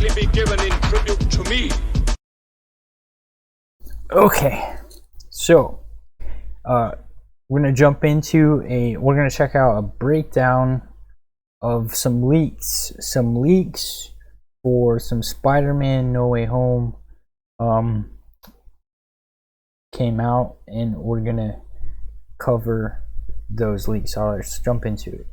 only be given in tribute to me. Okay, so we're gonna jump into we're gonna check out a breakdown of some leaks for some Spider-Man No Way Home came out, and we're gonna cover those leaks. All right, let's jump into it.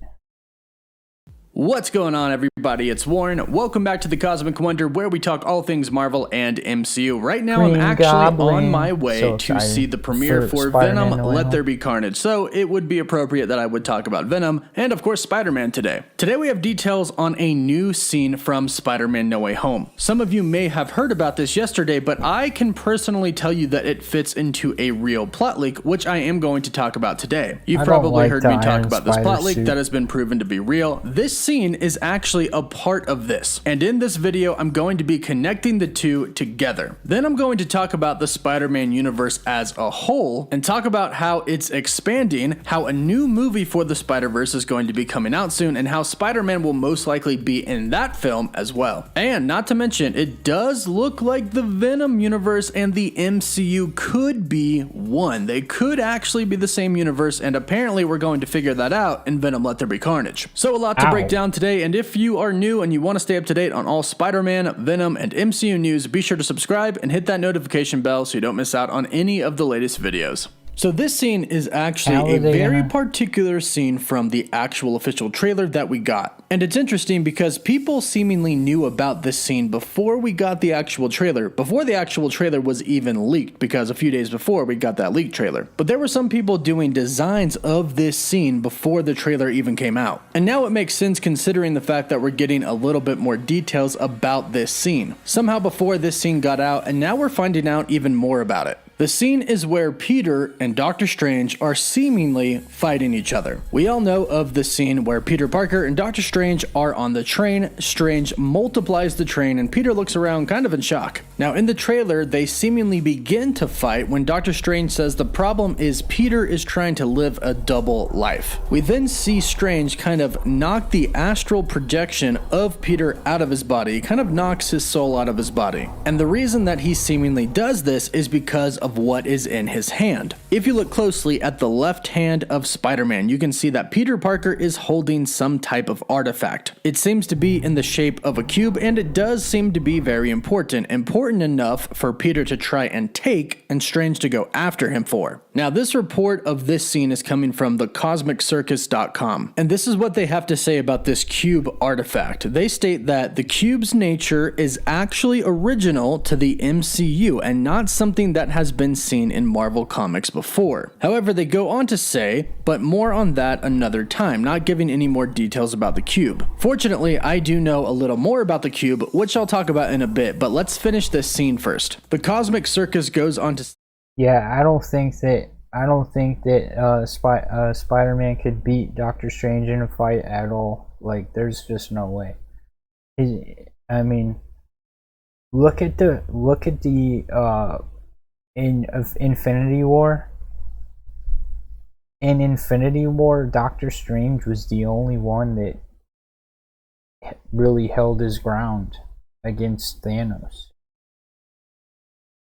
What's going on, everybody? It's Warren. Welcome back to the Cosmic Wonder, where we talk all things Marvel and MCU. Right now, I'm actually on my way to see the premiere for Venom, Let There Be Carnage. So it would be appropriate that I would talk about Venom and, of course, Spider-Man today. Today, we have details on a new scene from Spider-Man No Way Home. Some of you may have heard about this yesterday, but I can personally tell you that it fits into a real plot leak, which I am going to talk about today. You've probably heard me talk about this plot leak that has been proven to be real. This scene is actually a part of this, and in this video I'm going to be connecting the two together. Then I'm going to talk about the Spider-Man universe as a whole and talk about how it's expanding, how a new movie for the Spider-Verse is going to be coming out soon, and how Spider-Man will most likely be in that film as well. And not to mention, it does look like the Venom universe and the MCU could be one. They could actually be the same universe, and apparently we're going to figure that out in Venom Let There Be Carnage. So a lot to break down today, and if you are new and you want to stay up to date on all Spider-Man, Venom, and MCU news, be sure to subscribe and hit that notification bell so you don't miss out on any of the latest videos. So this scene is actually a very particular scene from the actual official trailer that we got. And it's interesting because people seemingly knew about this scene before we got the actual trailer, before the actual trailer was even leaked, because a few days before we got that leaked trailer. But there were some people doing designs of this scene before the trailer even came out. And now it makes sense considering the fact that we're getting a little bit more details about this scene. Somehow before this scene got out, and now we're finding out even more about it. The scene is where Peter and Doctor Strange are seemingly fighting each other. We all know of the scene where Peter Parker and Doctor Strange are on the train. Strange multiplies the train and Peter looks around kind of in shock. Now in the trailer, they seemingly begin to fight when Doctor Strange says the problem is Peter is trying to live a double life. We then see Strange kind of knock the astral projection of Peter out of his body, kind of knocks his soul out of his body. And the reason that he seemingly does this is because of what is in his hand. If you look closely at the left hand of Spider-Man, you can see that Peter Parker is holding some type of artifact. It seems to be in the shape of a cube, and it does seem to be very important enough for Peter to try and take and Strange to go after him for. Now this report of this scene is coming from the CosmicCircus.com, and this is what they have to say about this cube artifact. They state that the cube's nature is actually original to the MCU and not something that has been seen in Marvel Comics before. However, they go on to say, but more on that another time, not giving any more details about the cube. Fortunately, I do know a little more about the cube, which I'll talk about in a bit, but let's finish this scene first. The Cosmic Circus goes on to... Yeah, I don't think that Spider-Man could beat Doctor Strange in a fight at all. Like, there's just no way. I mean, look at the of Infinity War. In Infinity War, Doctor Strange was the only one that really held his ground against Thanos.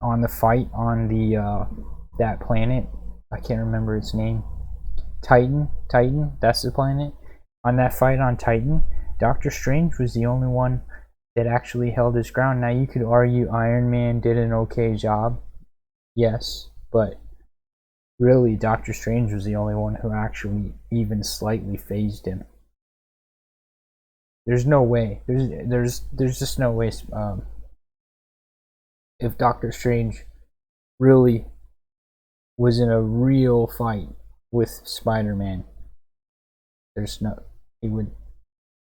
On the fight on the that planet, I can't remember its name. Titan, that's the planet. On that fight on Titan, Doctor Strange was the only one that actually held his ground. Now you could argue Iron Man did an okay job. Yes, but really Doctor Strange was the only one who actually even slightly phased him. There's no way. There's just no way. If Doctor Strange really was in a real fight with Spider-Man, he would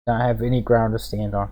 not have any ground to stand on.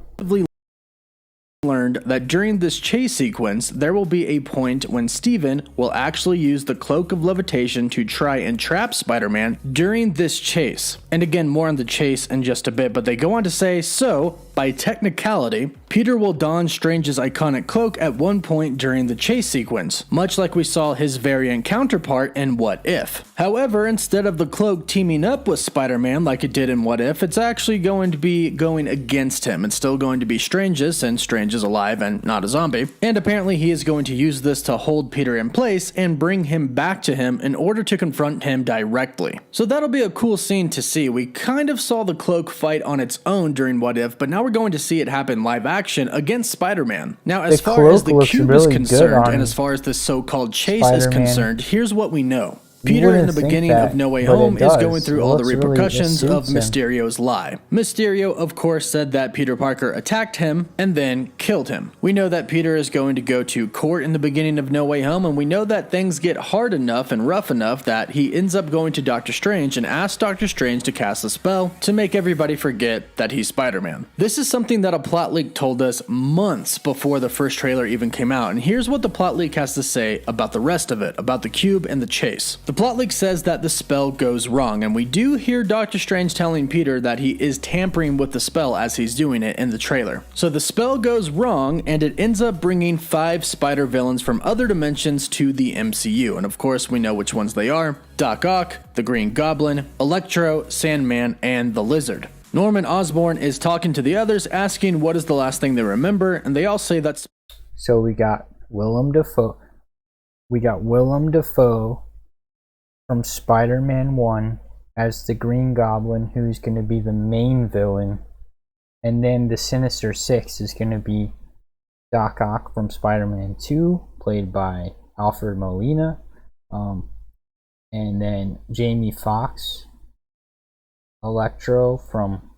Learned that during this chase sequence, there will be a point when Steven will actually use the Cloak of Levitation to try and trap Spider-Man during this chase. And again, more on the chase in just a bit, but they go on to say, so, by technicality, Peter will don Strange's iconic cloak at one point during the chase sequence, much like we saw his variant counterpart in What If. However, instead of the cloak teaming up with Spider-Man like it did in What If, it's actually going to be going against him. It's still going to be Strange's and Strange Strange is alive and not a zombie, and apparently he is going to use this to hold Peter in place and bring him back to him in order to confront him directly. So that'll be a cool scene to see. We kind of saw the cloak fight on its own during What If, but now we're going to see it happen live action against Spider-Man. Now, as far as the cube is concerned, and as far as this so-called chase is concerned, here's what we know. Peter, in the beginning of No Way Home, is going through all the repercussions of Mysterio's lie. Mysterio, of course, said that Peter Parker attacked him and then killed him. We know that Peter is going to go to court in the beginning of No Way Home, and we know that things get hard enough and rough enough that he ends up going to Doctor Strange and asks Doctor Strange to cast a spell to make everybody forget that he's Spider-Man. This is something that a plot leak told us months before the first trailer even came out, and here's what the plot leak has to say about the rest of it, about the cube and the chase. The plot leak says that the spell goes wrong, and we do hear Doctor Strange telling Peter that he is tampering with the spell as he's doing it in the trailer. So the spell goes wrong, and it ends up bringing 5 spider villains from other dimensions to the MCU, and of course we know which ones they are: Doc Ock, the Green Goblin, Electro, Sandman, and the Lizard. Norman Osborn is talking to the others, asking what is the last thing they remember, and they all say that's... So we got Willem Dafoe from Spider-Man 1 as the Green Goblin, who's going to be the main villain. And then the Sinister Six is going to be Doc Ock from Spider-Man 2, played by Alfred Molina. And then Jamie Foxx, Electro from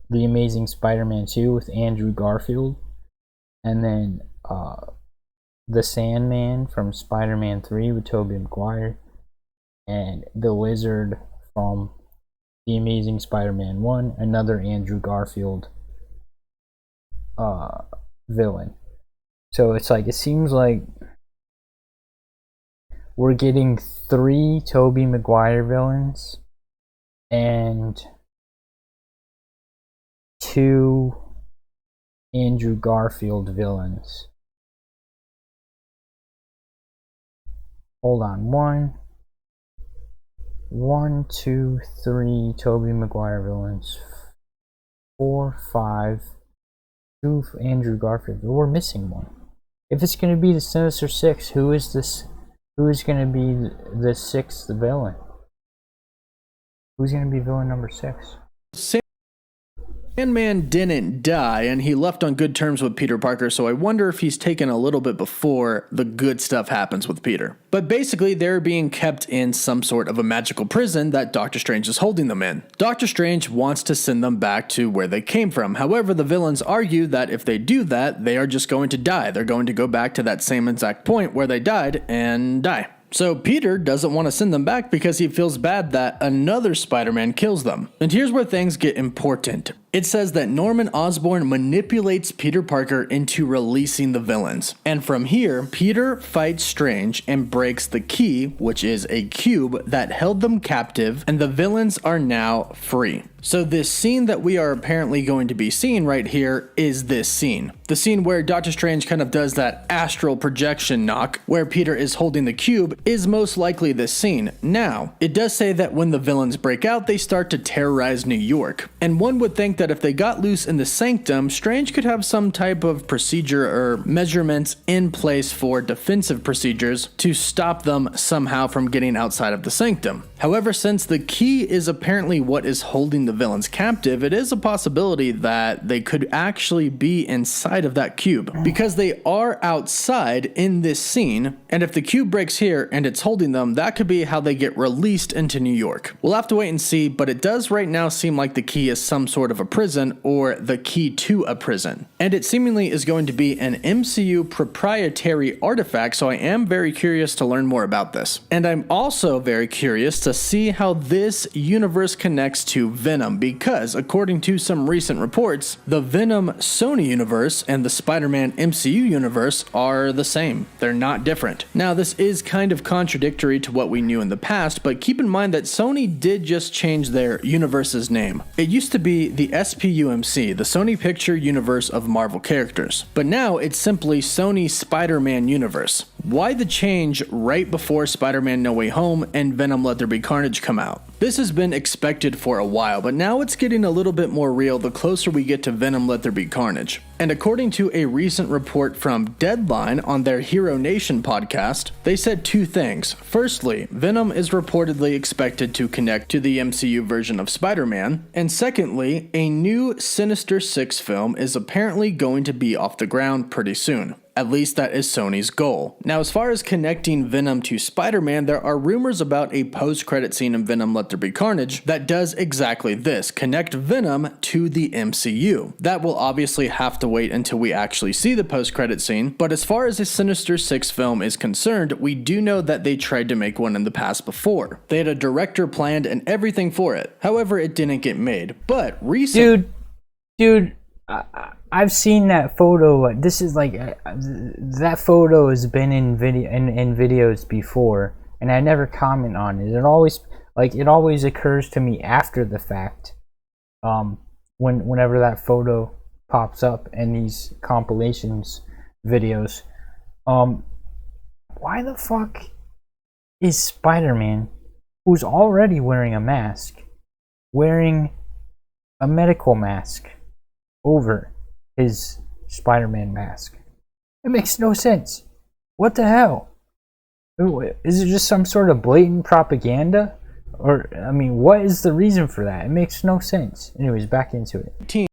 The Amazing Spider-Man 2 with Andrew Garfield. And then the Sandman from Spider-Man 3 with Tobey Maguire. And the Lizard from The Amazing Spider-Man 1, another Andrew Garfield villain. So it's like, it seems like we're getting 3 Tobey Maguire villains and 2 Andrew Garfield villains. Hold on, 1, 2, 3 Tobey Maguire villains, 4, 5, 2 Andrew Garfield. We're missing one. If it's going to be the Sinister Six, who is this? Who is going to be the 6th villain? Who's going to be villain number 6? Sandman didn't die, and he left on good terms with Peter Parker, so I wonder if he's taken a little bit before the good stuff happens with Peter. But basically, they're being kept in some sort of a magical prison that Doctor Strange is holding them in. Doctor Strange wants to send them back to where they came from. However, the villains argue that if they do that, they are just going to die. They're going to go back to that same exact point where they died and die. So Peter doesn't want to send them back because he feels bad that another Spider-Man kills them. And here's where things get important. It says that Norman Osborn manipulates Peter Parker into releasing the villains. And from here, Peter fights Strange and breaks the key, which is a cube that held them captive, and the villains are now free. So this scene that we are apparently going to be seeing right here is this scene. The scene where Doctor Strange kind of does that astral projection knock, where Peter is holding the cube, is most likely this scene. Now, it does say that when the villains break out, they start to terrorize New York. And one would think that if they got loose in the Sanctum, Strange could have some type of procedure or measurements in place for defensive procedures to stop them somehow from getting outside of the Sanctum. However, since the key is apparently what is holding the villains captive, it is a possibility that they could actually be inside of that cube, because they are outside in this scene, and if the cube breaks here and it's holding them, that could be how they get released into New York. We'll have to wait and see, but it does right now seem like the key is some sort of a prison, or the key to a prison. And it seemingly is going to be an MCU proprietary artifact, so I am very curious to learn more about this. And I'm also very curious to see how this universe connects to Venom, because according to some recent reports, the Venom Sony universe and the Spider-Man MCU universe are the same. They're not different. Now, this is kind of contradictory to what we knew in the past, but keep in mind that Sony did just change their universe's name. It used to be the SPUMC, the Sony Picture Universe of Marvel characters, but now it's simply Sony Spider-Man Universe. Why the change right before Spider-Man No Way Home and Venom Let There Be Carnage come out? This has been expected for a while, but now it's getting a little bit more real the closer we get to Venom Let There Be Carnage. And according to a recent report from Deadline on their Hero Nation podcast, they said two things. Firstly, Venom is reportedly expected to connect to the MCU version of Spider-Man. And secondly, a new Sinister Six film is apparently going to be off the ground pretty soon. At least that is Sony's goal. Now, as far as connecting Venom to Spider-Man, there are rumors about a post-credit scene in Venom Let There Be Carnage that does exactly this, connect Venom to the MCU. That will obviously have to wait until we actually see the post-credit scene, but as far as a Sinister Six film is concerned, we do know that they tried to make one in the past before. They had a director planned and everything for it. However, it didn't get made. But recently... Dude, I've seen that photo. This is like that photo has been in videos before, and I never comment on it. It always occurs to me after the fact. Whenever that photo pops up in these compilations videos, why the fuck is Spider-Man, who's already wearing a mask, wearing a medical mask over his Spider-Man mask? It makes no sense. What the hell? Is it just some sort of blatant propaganda? Or, I mean, what is the reason for that? It makes no sense. Anyways, back into it.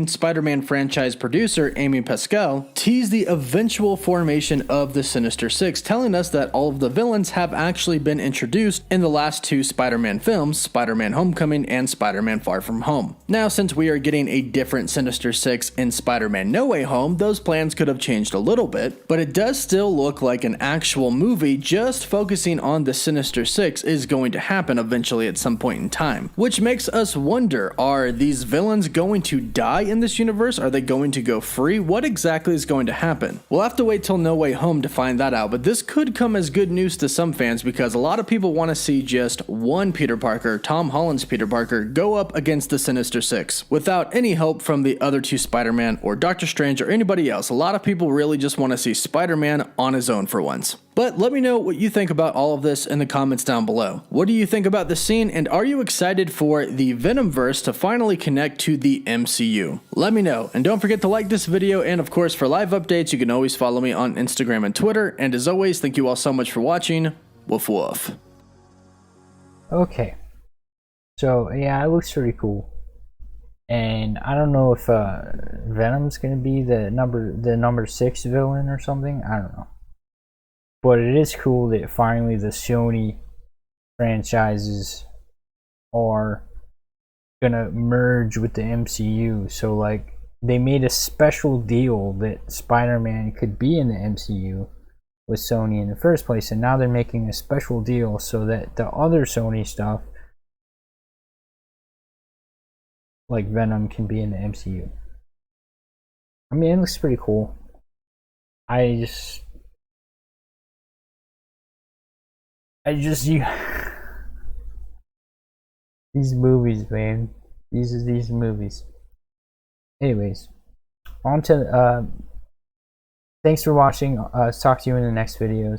Spider-Man franchise producer Amy Pascal teased the eventual formation of the Sinister Six, telling us that all of the villains have actually been introduced in the last two Spider-Man films, Spider-Man Homecoming and Spider-Man Far From Home. Now, since we are getting a different Sinister Six in Spider-Man No Way Home, those plans could have changed a little bit, but it does still look like an actual movie just focusing on the Sinister Six is going to happen eventually at some point in time, which makes us wonder, are these villains going to die in this universe? Are they going to go free? What exactly is going to happen? We'll have to wait till No Way Home to find that out, but this could come as good news to some fans because a lot of people want to see just one Peter Parker, Tom Holland's Peter Parker, go up against the Sinister Six without any help from the other two Spider-Man or Doctor Strange or anybody else. A lot of people really just want to see Spider-Man on his own for once. But let me know what you think about all of this in the comments down below. What do you think about the scene, and are you excited for the Venomverse to finally connect to the MCU? Let me know, and don't forget to like this video, and of course for live updates you can always follow me on Instagram and Twitter, and as always, thank you all so much for watching. Woof woof. Okay, so yeah, it looks pretty cool, and I don't know if Venom's gonna be the number 6 villain or something. I don't know. But it is cool that finally the Sony franchises are gonna merge with the MCU. So like they made a special deal that Spider-Man could be in the MCU with Sony in the first place, and now they're making a special deal so that the other Sony stuff like Venom can be in the MCU. I mean, it looks pretty cool. These movies, man. These movies. Anyways, on to thanks for watching. Talk to you in the next video.